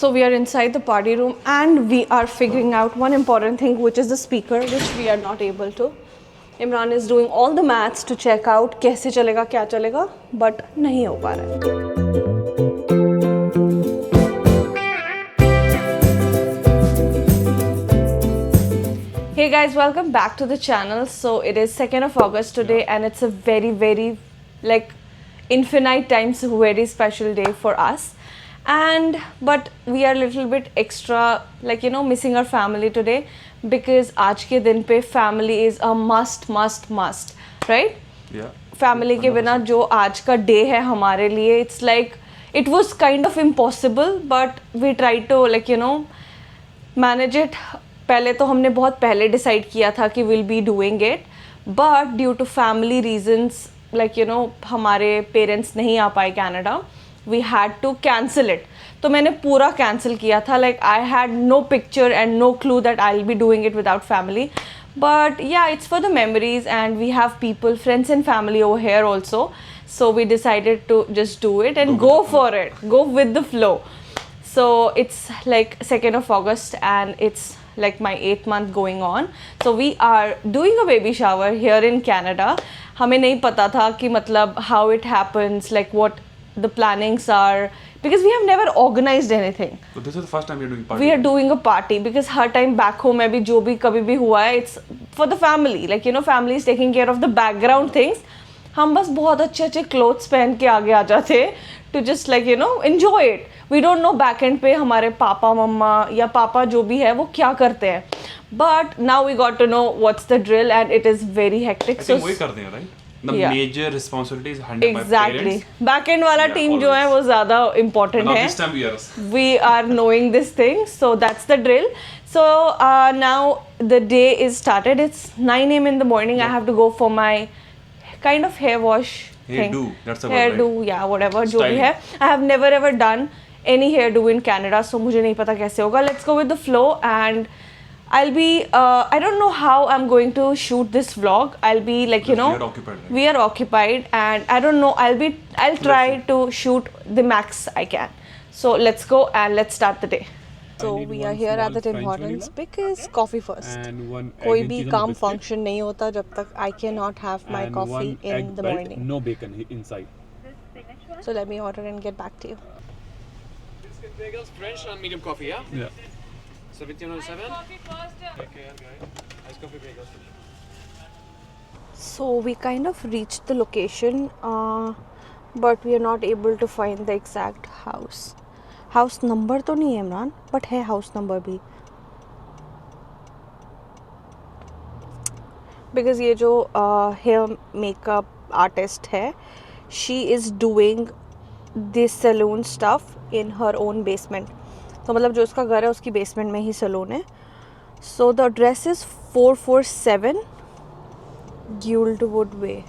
So we are inside the party room and we are figuring out one important thing, which is the speaker, which we are not able to. Imran is doing all the maths to check out कैसे चलेगा क्या चलेगा, but नहीं हो पा रहा है. Hey guys, welcome back to the channel. So it is 2nd of August today and it's a very like infinite times very special day for us. But we are a little bit extra, like, you know, missing our family today because आज के दिन पे family is a must, right? Yeah. Family के बिना जो आज का day है हमारे लिए, it's like it was kind of impossible, but we tried to, like, you know, manage it. पहले तो हमने बहुत पहले डिसाइड किया था कि will be doing it, but due to family reasons, like you know, हमारे पेरेंट्स नहीं आ पाए Canada, we had to cancel it. तो मैंने पूरा कैंसिल किया था. Like I had no picture and no clue that I will be doing it without family, but yeah it's for the memories and we have people, friends and family over here also, so we decided to just do it and go for it, go with the flow. So it's like 2nd of August and it's like my 8th month going on. So we are doing a baby shower here in Canada. हमें नहीं पता था कि मतलब how it happens, like what the plannings are, because we have never organized anything. So this is the first time you're doing party. We are doing a party because her time back home में भी जो भी कभी भी हुआ है, it's for the family, like, you know, family is taking care of the background things. हम बस बहुत अच्छे क्लोथ्स पहन के आगे आ जाते to just, like, you know, enjoy it. We don't know back end पे हमारे पापा मम्मा या पापा जो भी है वो क्या करते हैं, but now we got to know what's the drill and it is very hectic. I think वही करते हैं, right? The Yeah. major responsibility is handled by Exactly. parents. Back end वाला Yeah, team जो है always. वो ज़्यादा important Now है. this time we are. We are knowing this thing, so that's the drill. So now the day is started. It's 9 a.m. in the morning. I have to go for my kind of hair wash thing. Hairdo, that's the word, Hairdo, right? yeah, whatever जो भी Styling. है. I have never ever done any hairdo in Canada, so मुझे नहीं पता कैसे होगा. Let's go with the flow and I'll be I don't know how I'm going to shoot this vlog. I'll be, like, you know, We are occupied, right? we are occupied and I don't know, I'll try to shoot the max I can. So let's go and let's start the day. So need we one are here at small the Tim French Hortons vanilla because coffee first. and one कोई egg and भी cheese on काम biscuit function नहीं होता जब तक I cannot have my and coffee one in egg the belt, morning. no bacon inside. So let me order and get back to you. Biscuit bagels, French and medium coffee, yeah? Yeah. 1707? Okay, okay. Ice coffee bagels. So we kind of reached the location, but we are not able to find the exact house. House number तो नहीं है Imran, but है house number भी. Because ये जो hair makeup artist है, she is doing this saloon stuff in her own basement. तो मतलब जो उसका घर है उसकी basement में ही saloon है. So the address is 447 Guildwood Way.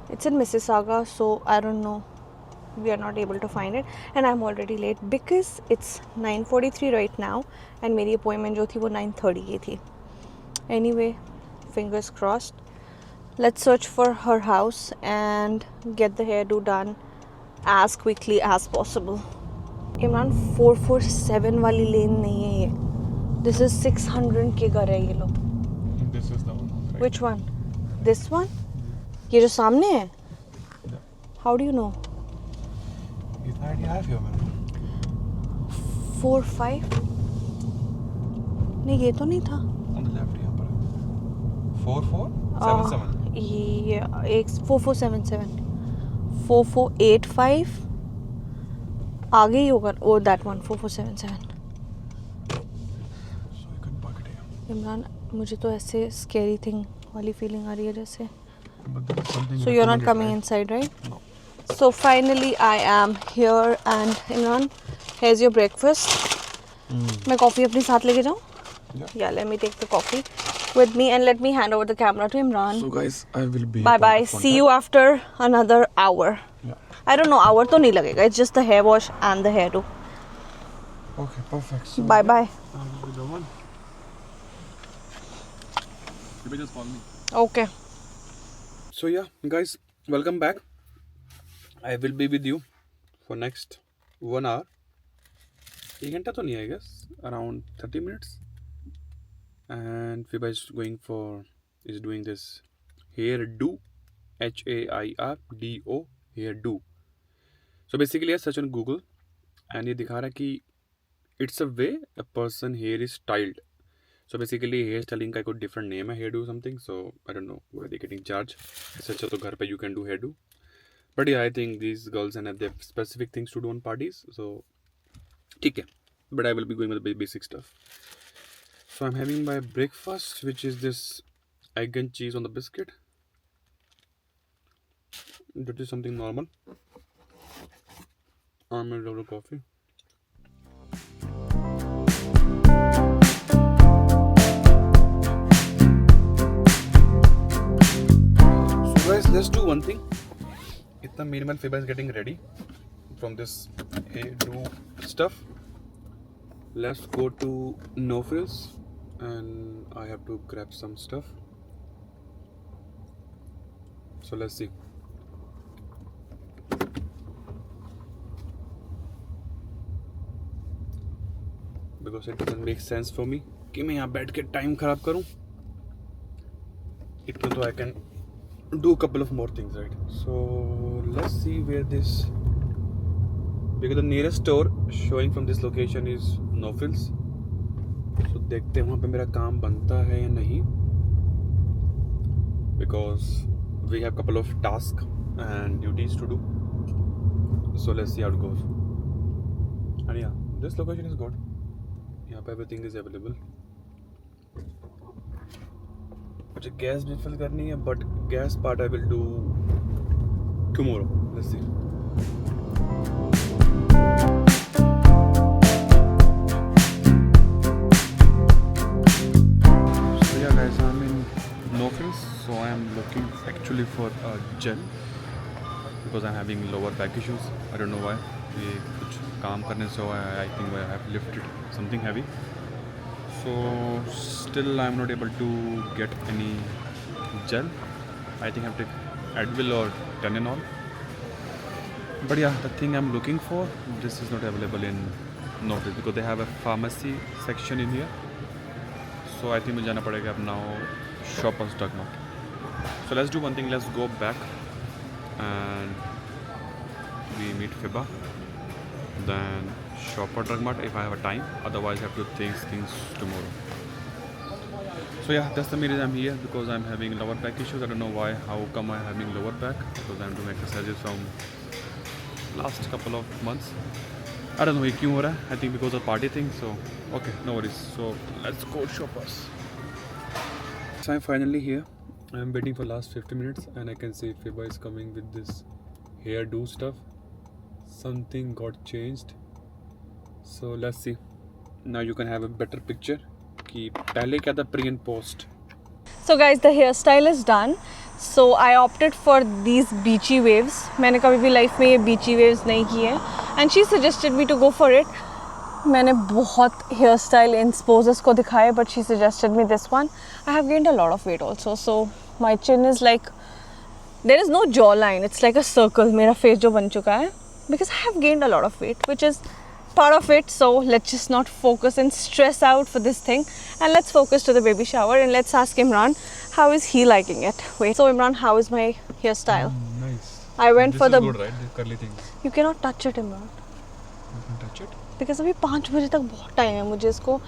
It's in Mississauga, so I don't know. We are not able to find it, and I'm already late because it's 9:43 right now, and मेरी appointment जो थी वो 9:30 की थी. Anyway, fingers crossed. Let's search for her house and get the hairdo done as quickly as possible. Imran 447 वाली लेन नहीं है ये. This is 600 के घर है ये लोग. This is the one. Right? Which one? This one? ये जो सामने है? How do you know? इतना आइडिया है फिर मैंने. 4-5? नहीं ये तो नहीं था. On the left यहाँ पर. 4477. ये एक 4477 4485 आगे ही होगा. Oh that one 4477. So you can park it here. Imran मुझे तो ऐसे स्कैरी थिंग वाली फीलिंग आ रही है जैसे. But there is something. So you're not recommended, coming right? inside, right? No. So finally I am here and Imran, here's your breakfast. मैं coffee अपने साथ लेके जाऊँ? Yeah. Yeah, let me take the coffee with me and let me hand over the camera to Imran. So guys, I will be. Bye bye. See you after another hour. Yeah. I don't know, hour तो नहीं लगेगा. It's just the hair wash and the hairdo. Okay, perfect. So Bye bye. I will be the one. You may just call me. Okay. So yeah, guys, welcome back. I will be with you for next 1 hour. 1 घंटा तो नहीं, I guess around 30 minutes. And Fiba is doing this hairdo, HAIRDO, hairdo. So basically I search on Google and ये दिखा रहा है कि it's a way a person hair is styled. So basically hair styling का कोई different name है, hairdo something. So I don't know why they getting charged. इससे अच्छा तो घर पे you can do hairdo. But yeah, I think these girls and they have specific things to do on parties. So ठीक है. But I will be going with the basic stuff. So I'm having my breakfast, which is this egg and cheese on the biscuit. That is something normal. I'm in a coffee. So guys, let's do one thing. Itna minimal Fiba is getting ready from this hairdo stuff. Let's go to No Frills and I have to grab some stuff. So let's see. Because it doesn't make sense for me कि मैं यहाँ बैठ के time खराब करूँ. इतना तो I can do a couple of more things, right? So let's see where this, because the nearest store showing from this location is No Frills. So देखते हैं वहाँ पे मेरा काम बनता है या नहीं. Because we have couple of tasks and duties to do. So let's see how it goes. And yeah, this location is good. यहाँ पे everything is available. मुझे गैस भी फिल करनी है, but gas part I will do tomorrow. Let's see. So yeah guys, I'm in No Frills. So I am looking actually for a gel because I'm having lower back issues. I don't know why. ये कुछ काम करने से हुआ है. I think I have lifted something heavy. So still I'm not able to get any gel. I think I have to take Advil or Tylenol. But yeah, the thing I'm looking for, this is not available in No Frills because they have a pharmacy section in here. So I think मुझे जाना पड़ेगा अब now Shoppers Drug Mart. So let's do one thing. Let's go back and we meet Fiba. Then Shopper Drug Mart if I have a time. Otherwise, I have to think things tomorrow. So yeah, that's the main reason I'm here because I'm having lower back issues. I don't know why. How come I'm having lower back? Because I'm doing exercises from last couple of months. I don't know why क्यों हो रहा है. I think because of party thing. So okay, no worries. So let's go Shoppers. So I'm finally here. I'm waiting for last 50 minutes and I can see Fiba is coming with this hairdo stuff. Something got changed. So let's see. Now you can have a better picture कि पहले क्या था pre and post. So guys, the hairstyle is done. So I opted for these beachy waves. मैंने कभी भी life में ये beachy waves नहीं की है. And she suggested me to go for it. मैंने बहुत hairstyle poses को दिखाए, but she suggested me this one. I have gained a lot of weight also. So my chin is like, there is no jawline. It's like a circle. मेरा face जो बन चुका है. Because I have gained a lot of weight, which is part of it. So let's just not focus and stress out for this thing, and let's focus to the baby shower and let's ask Imran how is he liking it. Wait, so Imran, how is my hairstyle? Nice. I went This for is the good, right? The curly things. You cannot touch it, Imran, You can touch it. because अभी 5 बजे तक बहुत time है मुझे इसको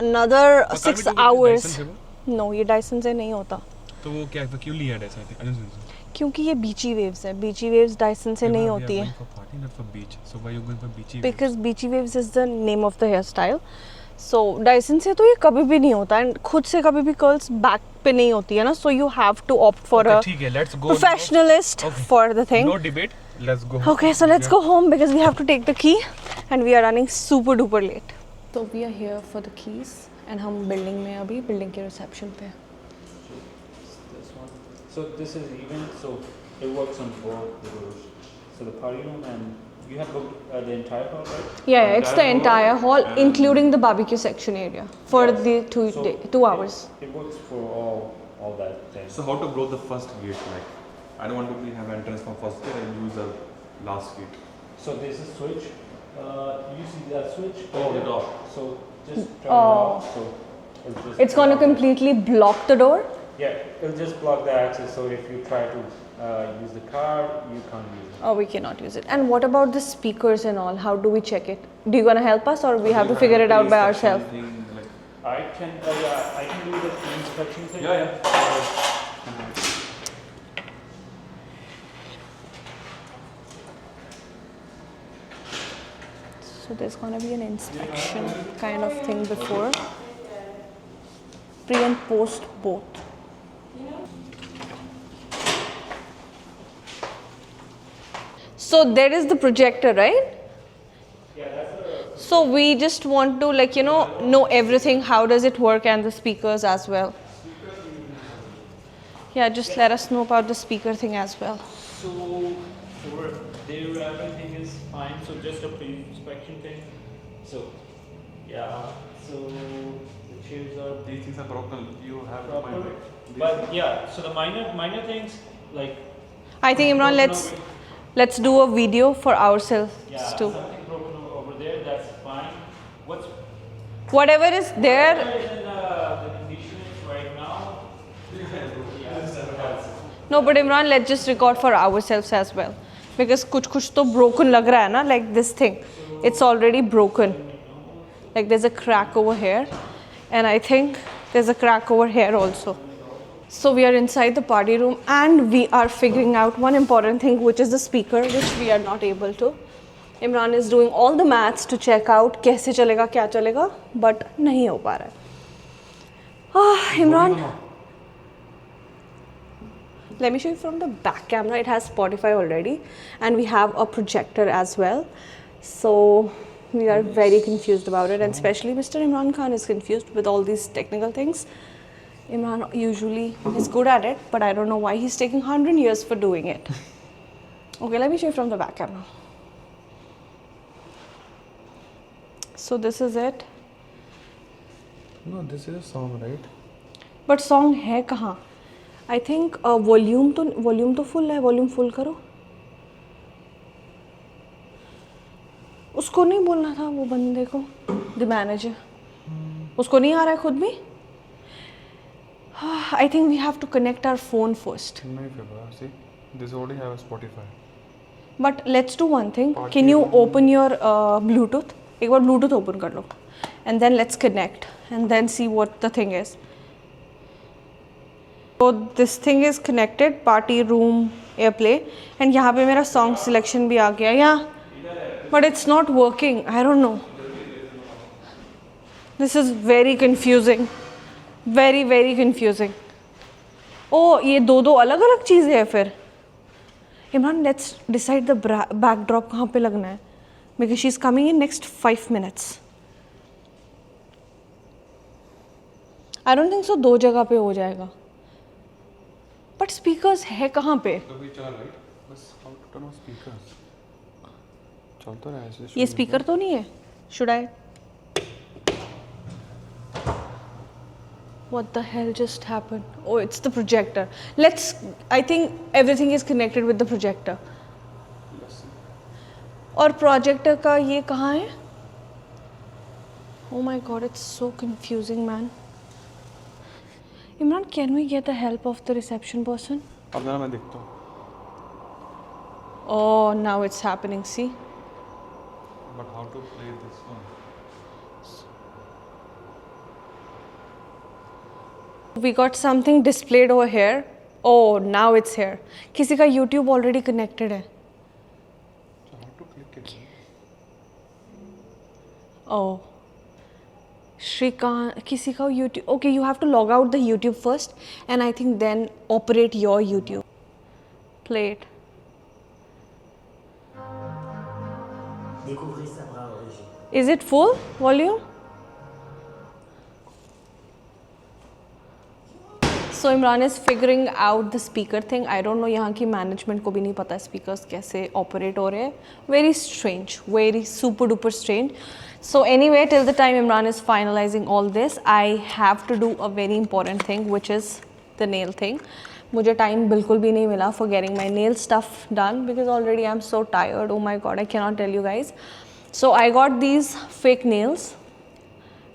another 6 hours. No, ये Dyson से नहीं होता. तो वो क्या है? क्यों लिया Dyson? I don't know. क्योंकि ये beachy waves है. Beachy waves Dyson से नहीं होती है. For party, not for beach. So why you going for beachy? Because beachy waves is the name of the hairstyle. So Dyson से तो ये कभी भी नहीं होता and खुद से कभी भी curls back पे नहीं होती है ना. So you have to opt for a ठीक है, let's go. professionalist for the thing. No debate. Let's go. Okay, so let's go home because we have to take the key and we are running super duper late. So we are here for the keys and हम building में अभी building के reception पे. This one. So this is even, so it works on both the doors. So the party room, and you have booked the entire hall, right? Yeah, it's the entire hall including the barbecue section area for Yes. the So 2 hours. It works for all that thing. So how to blow the first gate? Like, I don't want to have entrance from first gate. I use the last gate. So there's a switch You see that switch? Oh, the door. So just turn it off. So it'll just It's going to completely block the door. Yeah, it'll just block the access. So if you try to use the car, you can't use it. Oh, we cannot use it. And what about the speakers and all? How do we check it? Do you gonna help us, or we have to figure it out by ourselves? I can do the inspection thing. So there's gonna be an inspection kind of thing before, pre and post both. So there is the projector, right? So we just want to know everything. How does it work, and the speakers as well. Yeah, just let us know about the speaker thing as well. So for there, everything is fine. So just a pre-inspection thing. So yeah. So the chairs are These things are broken. You have to proper. find it. But yeah. So the minor things like. I think Imran, let's do a video for ourselves Yeah, too. something broken over there. That's fine. Whatever is there. What is in the condition is right now? No, but Imran, let's just record for ourselves as well, because कुछ तो broken लग रहा है ना, like this thing, it's already broken. Like there's a crack over here, and I think there's a crack over here also. So we are inside the party room, and we are figuring out one important thing, which is the speaker, which we are not able to. Imran is doing all the maths to check out कैसे चलेगा क्या चलेगा, but नहीं हो पा रहा है. Imran. Let me show you from the back camera. It has Spotify already, and we have a projector as well. So we are very confused about it, and especially Mr. Imran Khan is confused with all these technical things. Imran usually is good at it, but I don't know why he's taking 100 years for doing it. Okay, let me show you from the back camera. So this is it. No, this is a song, right? But song है कहाँ? I think volume तो full है. Volume full करो. उसको नहीं बोलना था वो बंदे को, the manager. उसको नहीं आ रहा है खुद भी. I think we have to connect our phone first. नहीं फिर see, this already have a Spotify. But let's do one thing. Can you open your Bluetooth? एक बार Bluetooth open कर लो. And then let's connect and then see what the thing is. So this thing is connected, party room airplay, and यहाँ पे मेरा song selection भी आ गया. Yeah, but it's not working. I don't know. This is very confusing. Very very confusing. Oh, ये दो अलग अलग चीज़ें हैं फिर. Imran, let's decide the backdrop कहाँ पे लगना है, because she's coming in next 5 minutes. I don't think so. दो जगह पे हो जाएगा. But speakers है कहाँ पे? तो भी चला right? बस how to turn on speakers. चल तो रहा है ऐसे. ये speaker तो नहीं है? Should I? What the hell just happened? Oh, it's the projector. I think everything is connected with the projector. और projector का ये कहाँ है? Oh my god, it's so confusing, man. Imran, can we get the help of the reception person? अब जरा मैं देखता हूँ. Oh, now it's happening, see? But how to play this one? We got something displayed over here. Oh, now it's here. किसी का YouTube already connected है. So how to click it? Oh. Shrikant, किसी का YouTube. Okay, you have to log out the YouTube first, and I think then operate your YouTube. Play it. Is it full volume? So Imran is figuring out the speaker thing. I don't know यहाँ की management को भी नहीं पता speakers कैसे operate हो रहे हैं. Very strange, very super duper strange. So anyway, till the time Imran is finalizing all this, I have to do a very important thing, which is the nail thing. मुझे time बिल्कुल भी नहीं मिला for getting my nail stuff done, because already I'm so tired. Oh my god, I cannot tell you guys. So I got these fake nails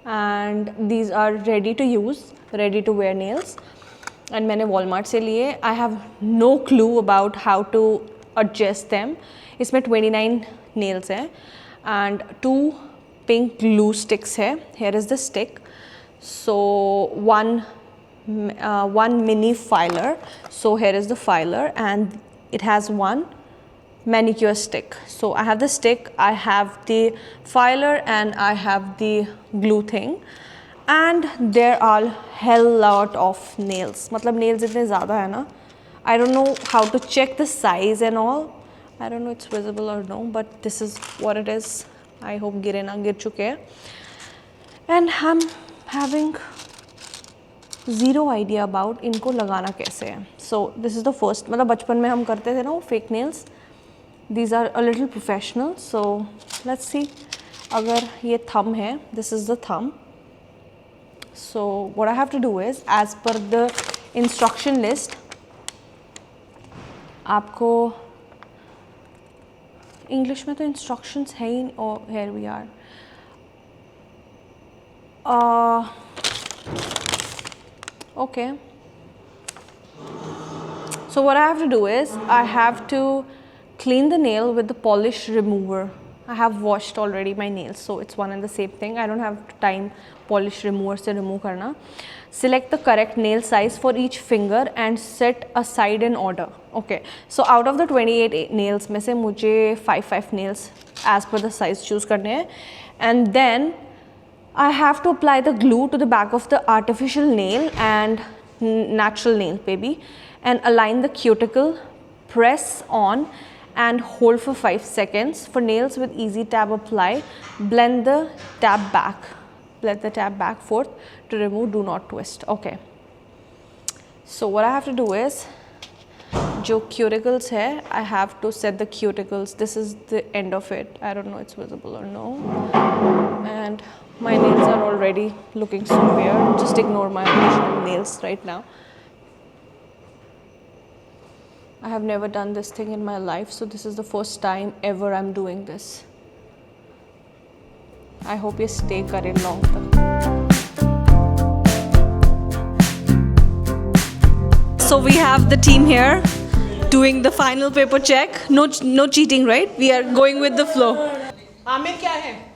and these are ready to use, ready to wear nails. And मैंने Walmart से लिए. I have no clue about how to adjust them. इसमें 29 nails हैं and 2 pink glue sticks है. Here is the stick. So one mini filer. So here is the filer and it has one manicure stick. So I have the stick, I have the filer and I have the glue thing. And there are hell lot of nails. मतलब nails इतने ज़्यादा है ना. I don't know how to check the size and all. I don't know it's visible or no, but this is what it is. I hope गिरे ना, गिर चुके हैं. And I'm having zero idea about इनको लगाना कैसे है. So this is the first. मतलब बचपन में हम करते थे ना वो fake nails. These are a little professional. So let's see. अगर ये thumb है, this is the thumb. So what I have to do is, as per the instruction list, आपको English में तो instructions है ही. Oh, here we are. Okay. So what I have to do is, I have to clean the nail with the polish remover. I have washed already my nails, so it's one and the same thing. I don't have time polish remover से remove करना. Select the correct nail size for each finger and set aside in order. Okay. So out of the 28 nails में से मुझे 5 nails as per the size choose करने हैं. And then I have to apply the glue to the back of the artificial nail and natural nail maybe, and align the cuticle, press on and hold for 5 seconds. For nails with easy tab apply, blend the tab back forth to remove, do not twist. Okay. So what I have to do is, जो cuticles है, I have to set the cuticles. This is the end of it. I don't know it's visible or no. And my nails are already looking so weird. Just ignore my original nails right now. I have never done this thing in my life, so this is the first time ever I'm doing this. I hope you stay करे long तक. So we have the team here doing the final paper check. No cheating, right? We are going with the flow. Aamir क्या है?